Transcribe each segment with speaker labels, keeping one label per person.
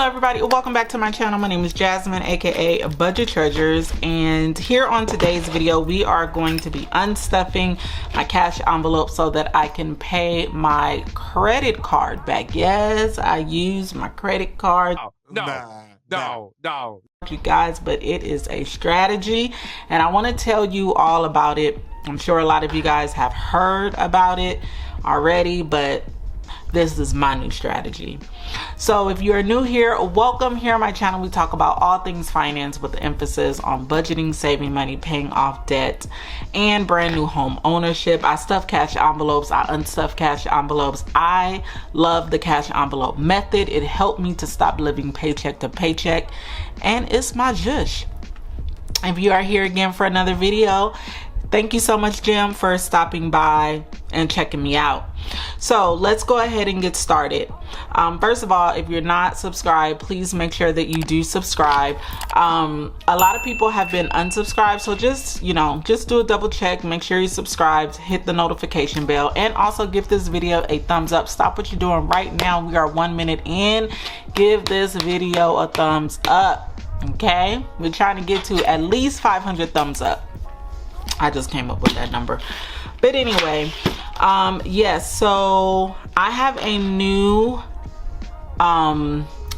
Speaker 1: Hello everybody, welcome back to my channel. My name is Jasmine, aka Budget Treasures, and here on today's video we are going to be unstuffing my cash envelope so that I can pay my credit card back. Yes, I use my credit card. No, you guys, but it is a strategy and I want to tell you all about it. I'm sure a lot of you guys have heard about it already, but this is my new strategy. So if you're new here, welcome. Here on my channel we talk about all things finance with emphasis on budgeting, saving money, paying off debt, and brand new home ownership. I stuff cash envelopes, I unstuff cash envelopes. I love the cash envelope method. It helped me to stop living paycheck to paycheck, and it's my zhush. If you are here again for another video, thank you so much, Jim, for stopping by and checking me out. So let's go ahead and get started. First of all, if you're not subscribed, please make sure that you do subscribe. A lot of people have been unsubscribed, so just do a double check, make sure you subscribed, hit the notification bell, and also give this video a thumbs up. Stop what you're doing right now. We are 1 minute in. Give this video a thumbs up, okay? We're trying to get to at least 500 thumbs up. I just came up with that number. But anyway, yes, so I have a new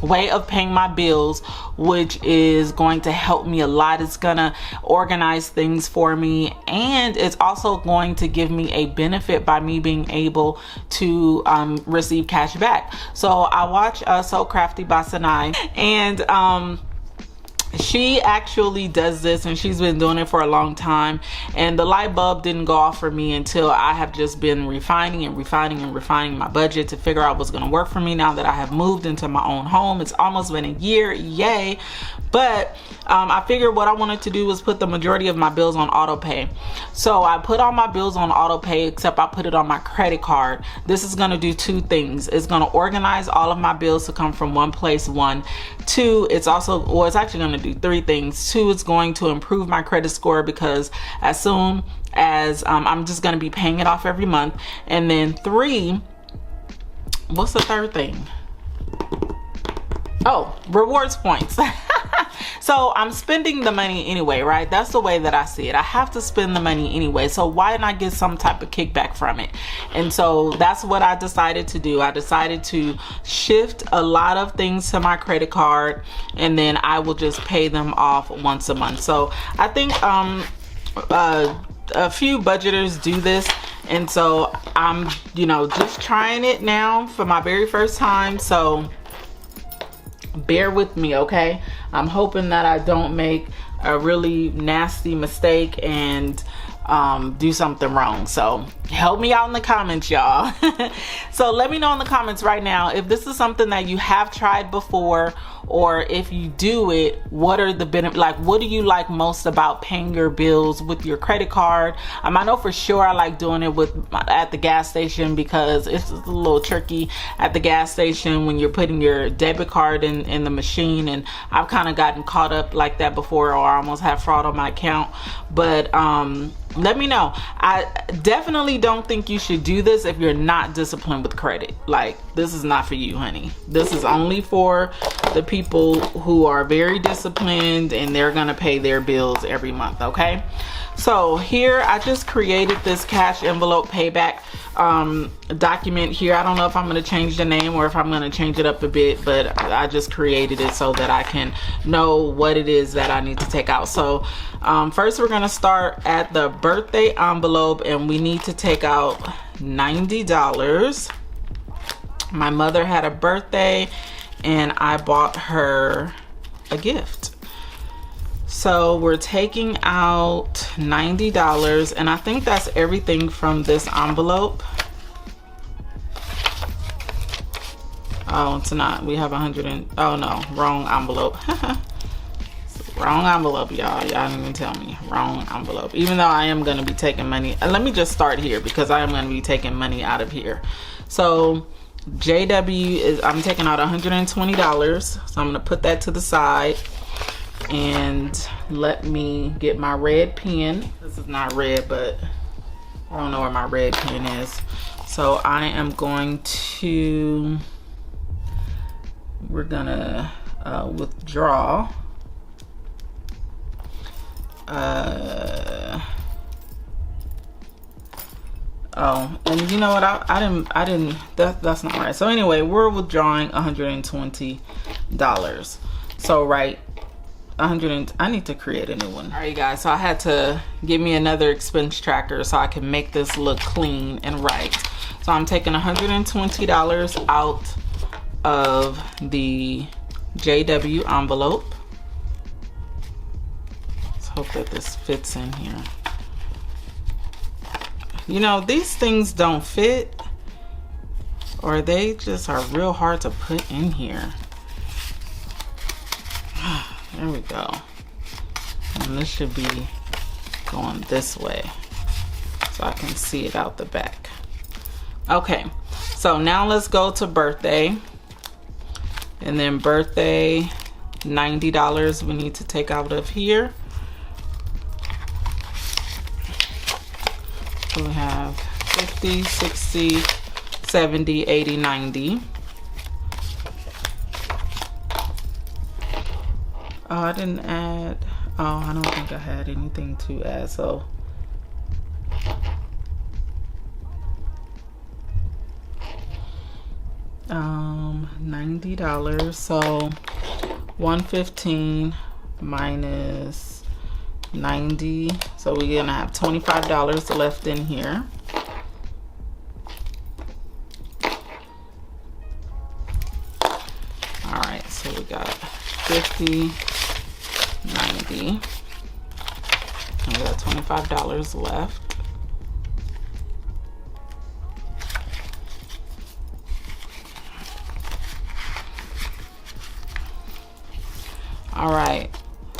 Speaker 1: way of paying my bills, which is going to help me a lot. It's gonna organize things for me, and it's also going to give me a benefit by me being able to receive cash back. So I watch So Crafty by Sanai, and she actually does this, and she's been doing it for a long time, and the light bulb didn't go off for me until I have just been refining my budget to figure out what's going to work for me now that I have moved into my own home. It's almost been a year, yay. But I figured what I wanted to do was put the majority of my bills on auto pay. So I put all my bills on auto pay, except I put it on my credit card. This is going to do two things. It's going to organize all of my bills to come from one place, one. Two, it's also, well, it's actually going to do three things. Two, it's going to improve my credit score, because as soon as I'm just going to be paying it off every month. And then three, what's the third thing? Oh, rewards points. So I'm spending the money anyway, right? That's the way that I see it. I have to spend the money anyway, so why not get some type of kickback from it? And so that's what I decided to do. I decided to shift a lot of things to my credit card, and then I will just pay them off once a month. So I think a few budgeters do this, and so I'm just trying it now for my very first time, so bear with me, okay? I'm hoping that I don't make a really nasty mistake and do something wrong. So help me out in the comments, y'all. So let me know in the comments right now if this is something that you have tried before, or if you do it, what are the benefits? Like, what do you like most about paying your bills with your credit card? I know for sure I like doing it at the gas station, because it's a little tricky at the gas station when you're putting your debit card in the machine, and I've kind of gotten caught up like that before, or I almost had fraud on my account. But let me know. I definitely don't think you should do this if you're not disciplined with credit. Like, this is not for you, honey. This is only for the people who are very disciplined and they're gonna pay their bills every month, okay? So here I just created this cash envelope payback document here. I don't know if I'm going to change the name or if I'm going to change it up a bit, but I just created it so that I can know what it is that I need to take out. So first we're going to start at the birthday envelope, and we need to take out $90. My mother had a birthday and I bought her a gift. So we're taking out $90, and I think that's everything from this envelope. Oh, it's not. We have 100 and, oh no, wrong envelope. Wrong envelope, y'all. Y'all didn't even tell me. Wrong envelope. Even though I am going to be taking money. And let me just start here, because I am going to be taking money out of here. So JW is, I'm taking out $120. So I'm going to put that to the side. And let me get my red pen. This is not red, but I don't know where my red pen is. So I am going to we're gonna withdraw. Oh, and you know what? I didn't. That's not right. So anyway, we're withdrawing $120. So right, I need to create a new one. All right, guys. So I had to give me another expense tracker so I can make this look clean and right. So I'm taking $120 out of the JW envelope. Let's hope that this fits in here. You know, these things don't fit, or they just are real hard to put in here. There we go. And this should be going this way so I can see it out the back. Okay, so now let's go to birthday. And then birthday, $90 we need to take out of here. So we have 50, 60, 70, 80, 90. Oh, I didn't add. Oh, I don't think I had anything to add. So $90. So 115 minus 90. So we're gonna have $25 left in here. All right, so we got 50, 90, and we got $25 left. All right,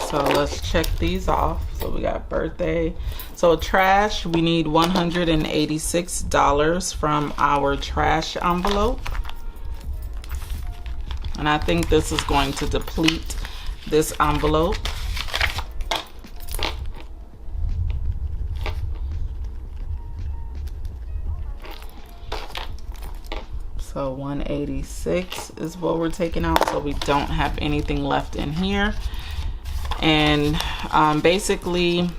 Speaker 1: so let's check these off. So we got birthday. So trash, we need $186 from our trash envelope. And I think this is going to deplete this envelope. So 186 is what we're taking out, so we don't have anything left in here. And basically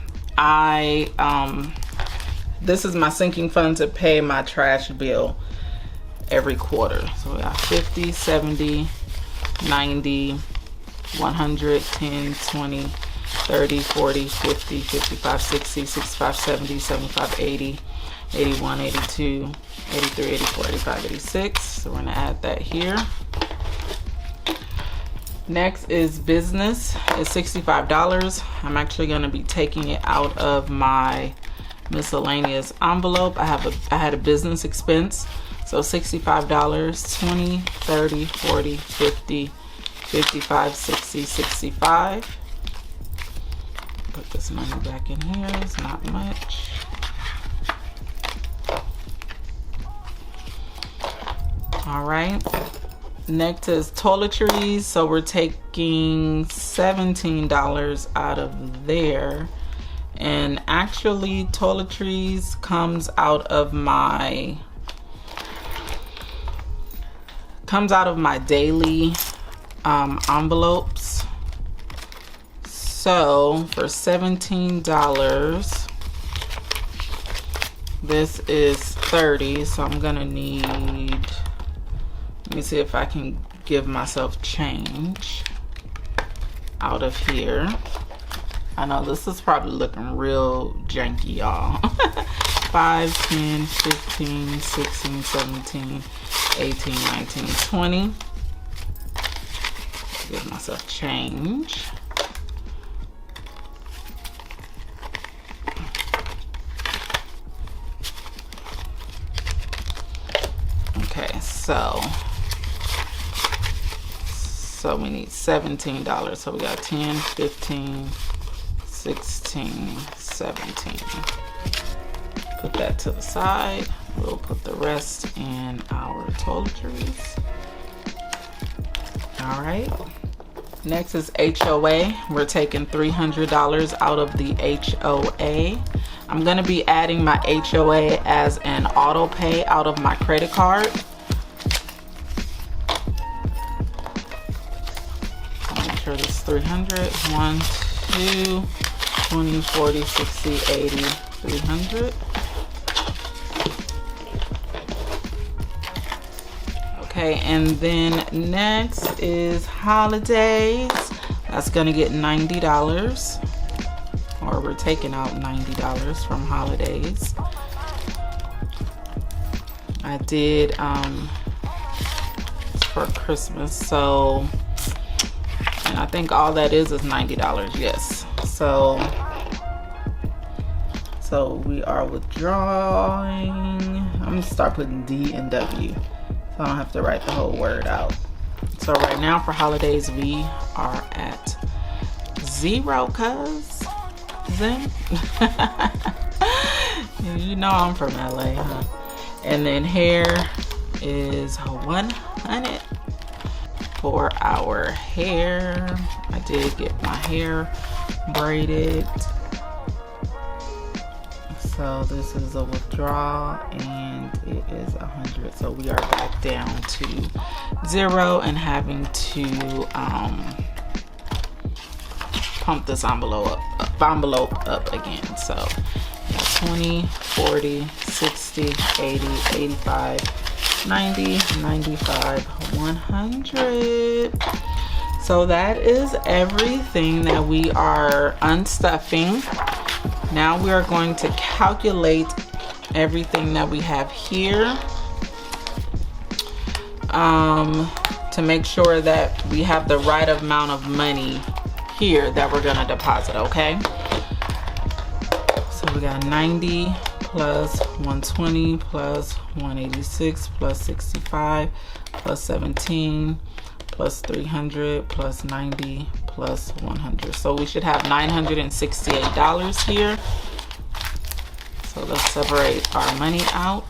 Speaker 1: this is my sinking fund to pay my trash bill every quarter. So we got 50, 70, 90, 100, 10, 20, 30, 40, 50, 55, 60, 65, 70, 75, 80, 81, 82, 83, 84, 85, 86. So we're gonna add that here. Next is business. It's $65. I'm actually gonna be taking it out of my miscellaneous envelope. I had a business expense. So $65, 20, 30, 40, 50, 55, 60, 65. Put this money back in here, it's not much. All right, next is toiletries. So we're taking $17 out of there. And actually toiletries comes out of my daily envelopes. So for $17, this is 30. So I'm gonna need, let me see if I can give myself change out of here. I know this is probably looking real janky, y'all. 5, 10, 15, 16, 17, 18, 19, 20. Give myself change. Okay, so we need $17. So we got 10, 15, 16, 17. Put that to the side. We'll put the rest in our toiletries. All right. Next is HOA. We're taking $300 out of the HOA. I'm gonna be adding my HOA as an auto pay out of my credit card. 300. 1, 2, 20, 40, 60, 80, 300. Okay, and then next is holidays. That's gonna get $90, or we're taking out $90 from holidays. I did for Christmas, so, and I think all that is $90. Yes, so we are withdrawing. I'm gonna start putting D and W, so I don't have to write the whole word out. So right now for holidays we are at 0, cuz Zen. You know I'm from LA, huh? And then hair is 100 for our hair. I did get my hair braided. So this is a withdrawal and it is 100. So we are back down to 0 and having to pump this envelope up again. So 20, 40, 60, 80, 85, 90, 95, 100. So that is everything that we are unstuffing. Now we are going to calculate everything that we have here to make sure that we have the right amount of money here that we're gonna deposit, okay? So we got 90 plus 120 plus 186 plus 65 plus 17 plus 300 plus 90 plus 100. So we should have $968 here. So let's separate our money out.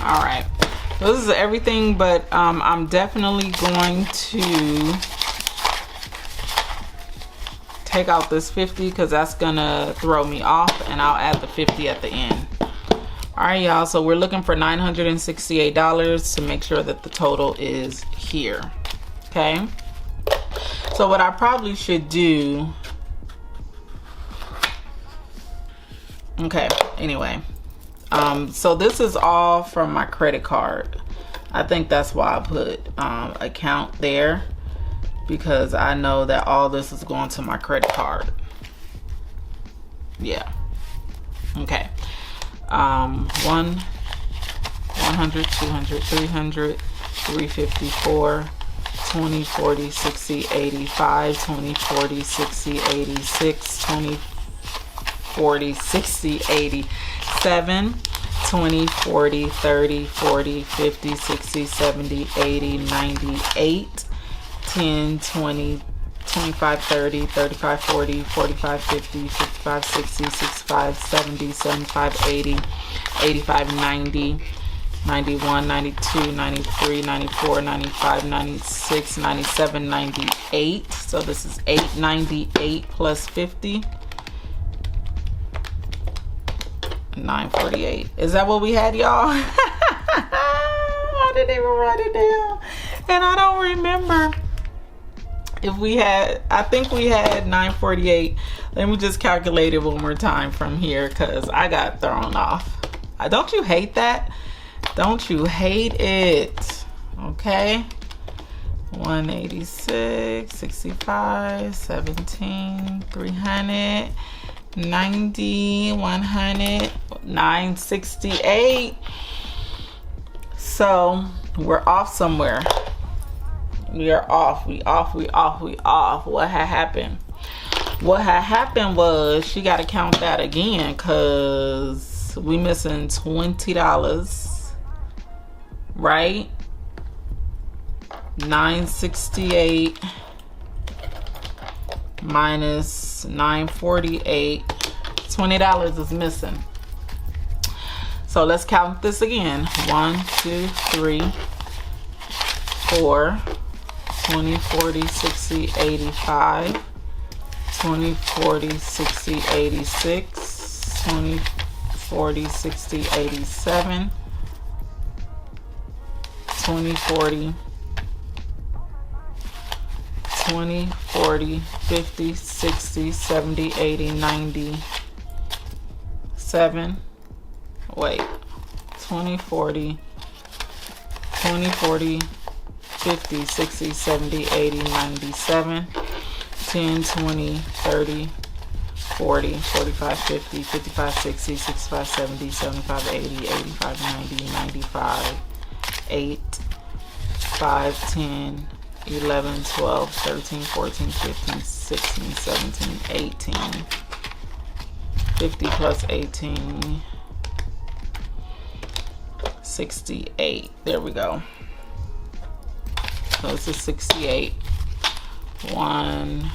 Speaker 1: All right, this is everything, but I'm definitely going to take out this 50 because that's gonna throw me off, and I'll add the 50 at the end. All right, y'all, so we're looking for $968 to make sure that the total is here, okay? So what I probably should do, okay, anyway. So this is all from my credit card. I think that's why I put account there, because I know that all this is going to my credit card. Yeah. Okay. 100, 200, 300, 354, 20, 40, 60, 85, 20, 40, 60, 86, 20, 40, 60, 87, 20, 40, 30, 40, 50, 60, 70, 80, 98, 10, 20, 25, 30, 35, 40, 45, 50, 55, 60, 65, 70, 75, 80, 85, 90, 91, 92, 93, 94, 95, 96, 97, 98. So this is 898 plus 50. 948. Is that what we had, y'all? I didn't even write it down, and I don't remember if we had. I think we had 948. Let me just calculate it one more time from here, because I got thrown off. Don't you hate that? Don't you hate it? Okay, 186, 65, 17, 300, 90, 100, 968. So we're off somewhere. We are off. We off. What had happened? What had happened was she got to count that again because we missing $20, right? 968 minus 948, $20 is missing. So let's count this again. 1, 2, 3, 4, 20, 40, 60, 85, 20, 40, 60, 86, 20, 40, 60, 87, 20, 40, 20, 40, 50, 60, 70, 80, 90, 7, wait, 20, 40, 20, 40, 50, 60, 70, 80, 97, 10, 20, 30, 40, 45, 50, 55, 60, 65, 70, 75, 80, 85, 90, 95, 8, 5, 10, 11, 12, 13, 14, 15, 16, 17, 18, 50 plus 18, 68. There we go. So this is 68. 1,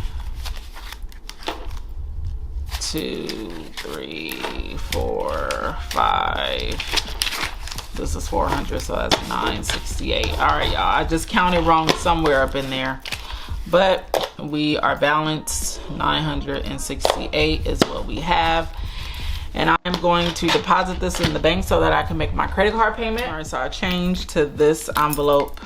Speaker 1: 2, 3, 4, 5. This is 400, so that's 968. All right, y'all. I just counted wrong somewhere up in there, but we are balanced. 968 is what we have, and I'm going to deposit this in the bank so that I can make my credit card payment. All right, so I changed to this envelope.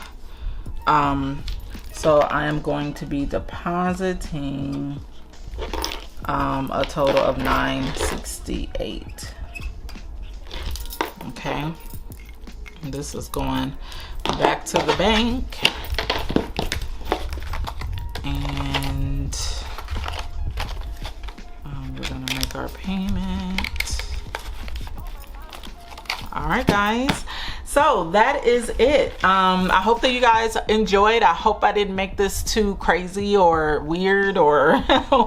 Speaker 1: So I am going to be depositing a total of 968. Okay. This is going back to the bank, and we're gonna make our payment. All right, guys, so that is it. I hope that you guys enjoyed. I hope I didn't make this too crazy or weird or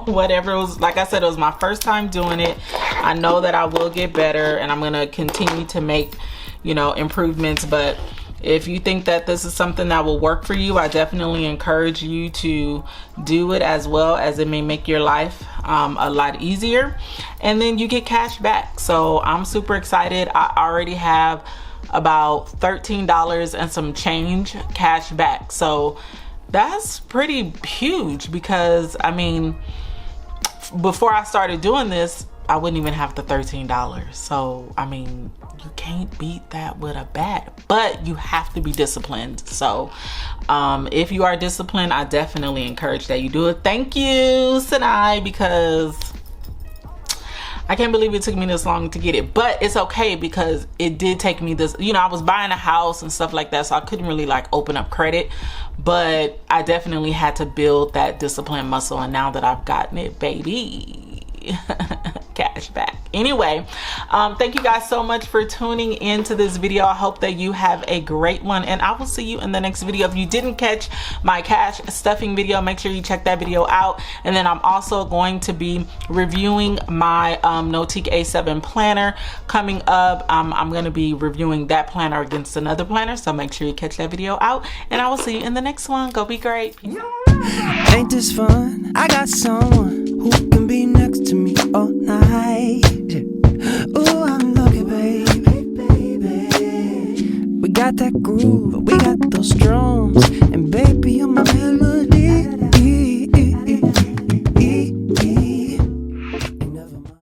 Speaker 1: whatever. It was, like I said, it was my first time doing it. I know that I will get better, and I'm gonna continue to make, you know, improvements. But if you think that this is something that will work for you, I definitely encourage you to do it, as well as it may make your life a lot easier, and then you get cash back. So I'm super excited. I already have about $13 and some change cash back, so that's pretty huge, because I mean, before I started doing this, I wouldn't even have the $13. So I mean, you can't beat that with a bat, but you have to be disciplined. So if you are disciplined, I definitely encourage that you do it. Thank you, Sinai, because I can't believe it took me this long to get it, but it's okay, because it did take me this, you know, I was buying a house and stuff like that, so I couldn't really like open up credit, but I definitely had to build that discipline muscle, and now that I've gotten it, baby, cash back. Anyway, thank you guys so much for tuning into this video. I hope that you have a great one, and I will see you in the next video. If you didn't catch my cash stuffing video, make sure you check that video out. And then I'm also going to be reviewing my Notique A7 planner coming up. I'm going to be reviewing that planner against another planner, so make sure you catch that video out, and I will see you in the next one. Go be great. Peace out.
Speaker 2: Ain't this fun? I got someone who can be next to me all night. Oh, I'm lucky, baby. We got that groove, we got those drums, and baby, you're my melody.